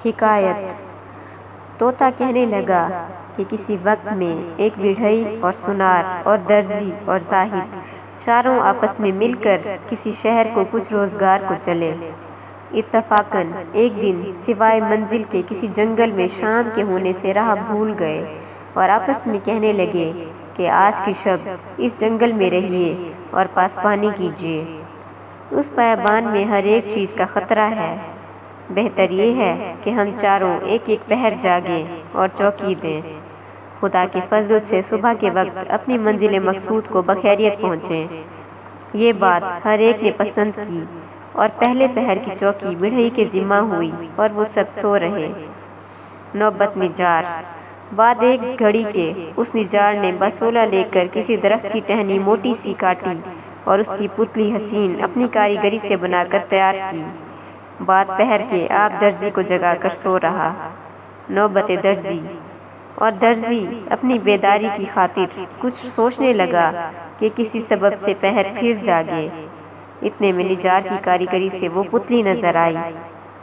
حکایت۔ طوطا کہنے لگا کہ کسی وقت میں ایک بڑھئی اور سنار اور درزی اور زاہد چاروں آپس میں مل کر کسی شہر کو کچھ روزگار کو چلے۔ اتفاقاً ایک دن سوائے منزل کے کسی جنگل میں شام کے ہونے سے راہ بھول گئے اور آپس میں کہنے لگے کہ آج کی شب اس جنگل میں رہیے اور پاسبانی کیجیے۔ اس بیابان میں ہر ایک چیز کا خطرہ ہے، بہتر یہ ہے کہ ہم چاروں ایک ایک پہر جاگیں اور چوکی دیں، خدا کے فضل سے صبح کے وقت اپنی منزل مقصود کو بخیریت پہنچیں۔ یہ بات ہر ایک نے پسند کی اور پہلے پہر کی چوکی بڑھئی کے ذمہ ہوئی اور وہ سب سو رہے۔ نوبت نجار۔ بعد ایک گھڑی کے اس نجار نے بسولہ لے کر کسی درخت کی ٹہنی موٹی سی کاٹی اور اس کی پتلی حسین اپنی کاریگری سے بنا کر تیار کی۔ بعد پہر کے آپ درزی کو جگا کر سو رہا۔ نوبت درزی۔ اور درزی اپنی بیداری کی خاطر کچھ سوچنے لگا کہ کسی سبب سے پہر پھر جاگے۔ اتنے میں نجار کی کاریگری سے وہ پتلی نظر آئی،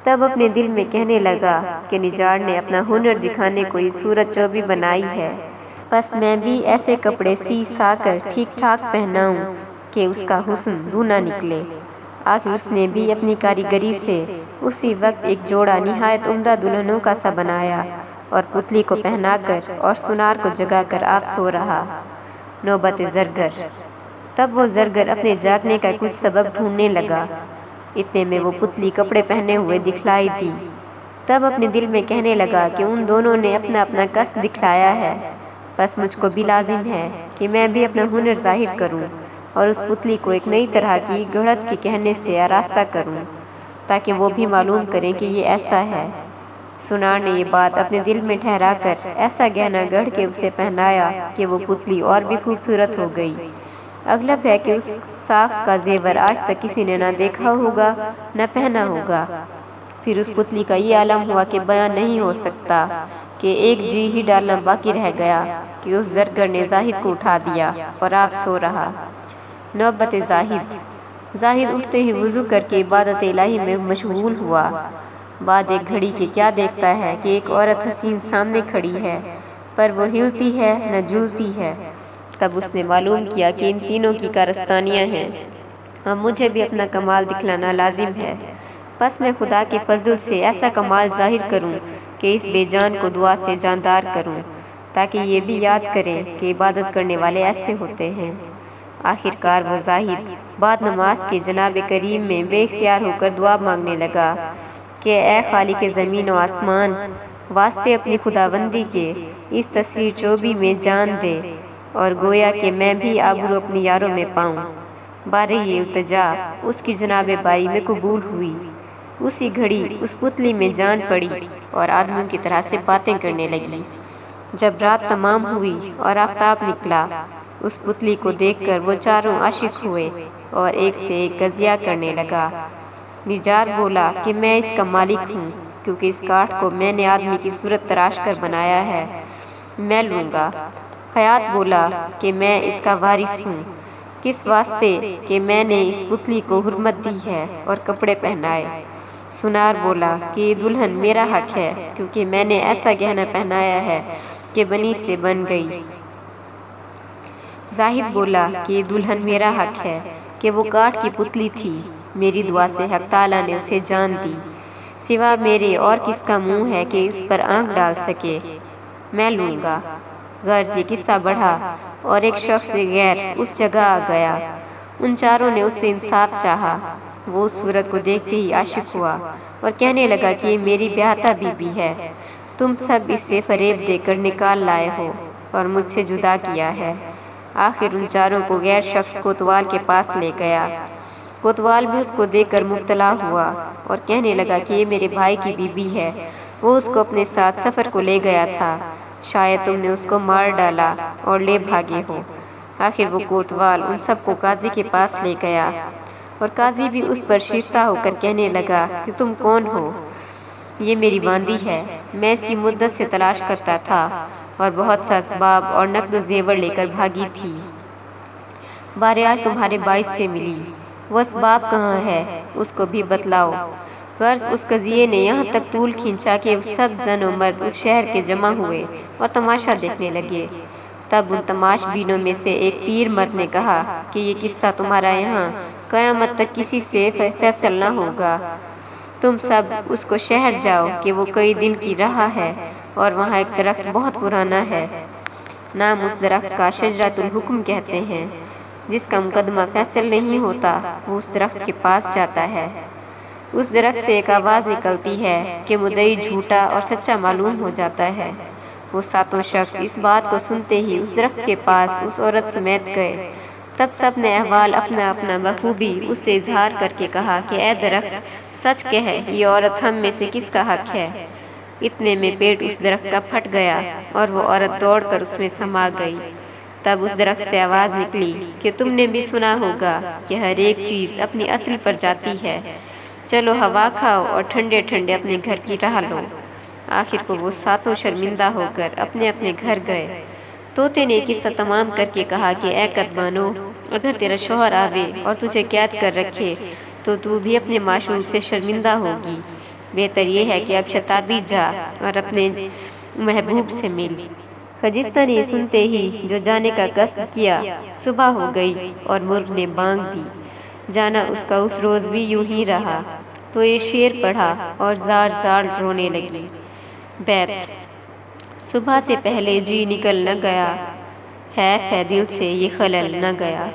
تب اپنے دل میں کہنے لگا کہ نجار نے اپنا ہنر دکھانے کو یہ صورت چوبی بنائی ہے، بس میں بھی ایسے کپڑے سی سا کر ٹھیک ٹھاک پہناؤں کہ اس کا حسن دونا نکلے۔ آخر اس نے بھی اپنی کاریگری سے اسی وقت ایک جوڑا نہایت عمدہ دلہنوں کا سا بنایا اور پتلی کو پہنا کر اور سنار کو جگا کر آپ سو رہا۔ نوبت زرگر۔ تب وہ زرگر اپنے جاگنے کا کچھ سبب ڈھونڈنے لگا۔ اتنے میں وہ پتلی کپڑے پہنے ہوئے دکھلائی دی، تب اپنے دل میں کہنے لگا کہ ان دونوں نے اپنا اپنا کسب دکھلایا ہے، بس مجھ کو بھی لازم ہے کہ میں بھی اپنا ہنر ظاہر کروں اور اس پتلی کو ایک نئی طرح کی گڑھت کے کہنے سے آراستہ کروں تاکہ وہ بھی معلوم کریں کہ یہ ایسا ہے۔ سنار نے یہ بات اپنے دل میں ٹھہرا کر ایسا گہنا گڑھ کے اسے پہنایا کہ وہ پتلی اور بھی خوبصورت ہو گئی۔ اغلب ہے کہ اس ساخت کا زیور آج تک کسی نے نہ دیکھا ہوگا نہ پہنا ہوگا۔ پھر اس پتلی کا یہ عالم ہوا کہ بیان نہیں ہو سکتا کہ ایک جی ہی ڈالنا باقی رہ گیا کہ اس زرگر نے زاہد کو اٹھا دیا اور آپ سو رہا۔ نوبت زاہد۔ زاہد اٹھتے ہی وضو کر کے عبادت الہی میں مشغول ہوا۔ بعد ایک گھڑی کے کیا دیکھتا ہے کہ ایک عورت حسین سامنے کھڑی ہے، پر وہ ہلتی ہے نہ جھلتی ہے۔ تب اس نے معلوم کیا کہ ان تینوں کی کارستانیاں ہیں، اب مجھے بھی اپنا کمال دکھلانا لازم ہے، بس میں خدا کے فضل سے ایسا کمال ظاہر کروں کہ اس بے جان کو دعا سے جاندار کروں تاکہ یہ بھی یاد کریں کہ عبادت کرنے والے ایسے ہوتے ہیں۔ آخر کار وہ زاہد بعد نماز کے جناب کریم میں بے اختیار ہو کر دعا مانگنے لگا کہ اے خالق زمین و آسمان، واسطے اپنی خداوندی کے اس تصویر چوبی میں جان دے اور گویا کہ میں بھی آبرو اپنی یاروں میں پاؤں۔ بارہ یہ التجا اس کی جناب باری میں قبول ہوئی۔ اسی گھڑی اس پتلی میں جان پڑی اور آدمیوں کی طرح سے باتیں کرنے لگی۔ جب رات تمام ہوئی اور آفتاب نکلا، اس پتلی کو دیکھ کر وہ چاروں عاشق ہوئے اور ایک سے ایک قضیہ کرنے لگا۔ نجار بولا کہ میں اس کا مالک ہوں کیونکہ اس کاٹھ کو میں نے آدمی کی صورت تراش کر بنایا ہے، میں لوں گا۔ خیاط بولا کہ میں اس کا وارث ہوں، کس واسطے کہ میں نے اس پتلی کو حرمت دی ہے اور کپڑے پہنائے۔ سنار بولا کہ یہ دلہن میرا حق ہے کیونکہ میں نے ایسا گہنا پہنایا ہے کہ بنی سے بن گئی۔ زاہد بولا کہ یہ دلہن میرا حق ہے کہ وہ کاٹھ کی پتلی تھی، میری دعا سے حق تعالیٰ نے اسے جان دی، سوا میرے اور کس کا منہ ہے کہ اس پر آنکھ ڈال سکے، میں لوں گا۔ غرض یہ قصہ بڑھا اور ایک شخص غیر اس جگہ آ گیا۔ ان چاروں نے اس سے انصاف چاہا۔ وہ اس صورت کو دیکھتے ہی عاشق ہوا اور کہنے لگا کہ یہ میری بیاہتا بیوی ہے، تم سب اسے فریب دے کر نکال لائے ہو اور مجھ سے جدا کیا ہے۔ آخر ان چاروں کو غیر شخص کوتوال کے پاس لے گیا۔ کوتوال بھی اس کو دیکھ کر مبتلا ہوا اور کہنے لگا کہ یہ میرے بھائی کی بیوی ہے، وہ اس کو اپنے ساتھ سفر کو لے گیا تھا، شاید تم نے اس کو مار ڈالا اور لے بھاگے ہو۔ آخر وہ کوتوال ان سب کو قاضی کے پاس لے گیا اور قاضی بھی اس پر شیفتہ ہو کر کہنے لگا کہ تم کون ہو؟ یہ میری باندی ہے، میں اس کی مدت سے تلاش کرتا تھا اور بہت سا اسباب اور نقد و زیور لے کر بھاگی تھی، بارے آج تمہارے باعث سے ملی، وہ اسباب کہاں ہے اس کو بھی بتلاؤ۔ غرض اس قضیے نے یہاں تک طول کھینچا کہ سب زن و مرد اس شہر کے جمع ہوئے اور تماشا دیکھنے لگے۔ تب ان تماش بینوں میں سے ایک پیر مرد نے کہا کہ یہ قصہ تمہارا یہاں قیامت تک کسی سے فیصل نہ ہوگا۔ تم سب اس کو شہر جاؤ کہ وہ کئی دن کی راہ ہے اور وہاں ایک درخت بہت پرانا ہے، نام اس درخت کا شجرۃ الحکم کہتے ہیں۔ جس کا مقدمہ فیصل نہیں ہوتا وہ اس درخت کے پاس جاتا ہے۔ اس درخت سے ایک آواز نکلتی ہے کہ مدعی جھوٹا اور سچا معلوم ہو جاتا ہے۔ وہ ساتوں شخص اس بات کو سنتے ہی اس درخت کے پاس اس عورت سمیت گئے۔ تب سب نے احوال اپنا اپنا بخوبی اس سے اظہار کر کے کہا کہ اے درخت، سچ کہہ، یہ عورت ہم میں سے کس کا حق ہے؟ اتنے میں پیٹ اس درخت کا پھٹ گیا اور وہ عورت دوڑ کر اس میں سما گئی۔ تب اس درخت سے آواز نکلی کہ تم نے بھی سنا ہوگا کہ ہر ایک چیز اپنی اصل پر جاتی ہے، چلو ہوا کھاؤ اور ٹھنڈے ٹھنڈے اپنے گھر کی راہ لو۔ آخر کو وہ ساتوں شرمندہ ہو کر اپنے اپنے گھر گئے۔ طوطے نے قصہ تمام کر کے کہا کہ اے کدبانو، اگر تیرا شوہر آوے اور تجھے قید کر رکھے تو بھی اپنے معشوق سے شرمندہ ہوگی۔ بہتر یہ ہے کہ اب شتابی جا اور اپنے محبوب سے مل۔ خجستہ نے سنتے ہی جو جانے کا قصد کیا، صبح ہو گئی اور مرغ نے بانگ دی۔ جانا اس کا اس روز بھی یوں ہی رہا۔ تو یہ شعر پڑھا اور زار زار رونے لگی۔ بیت: صبح سے پہلے جی نکل نہ گیا، حیف ہے دل سے یہ خلل نہ گیا۔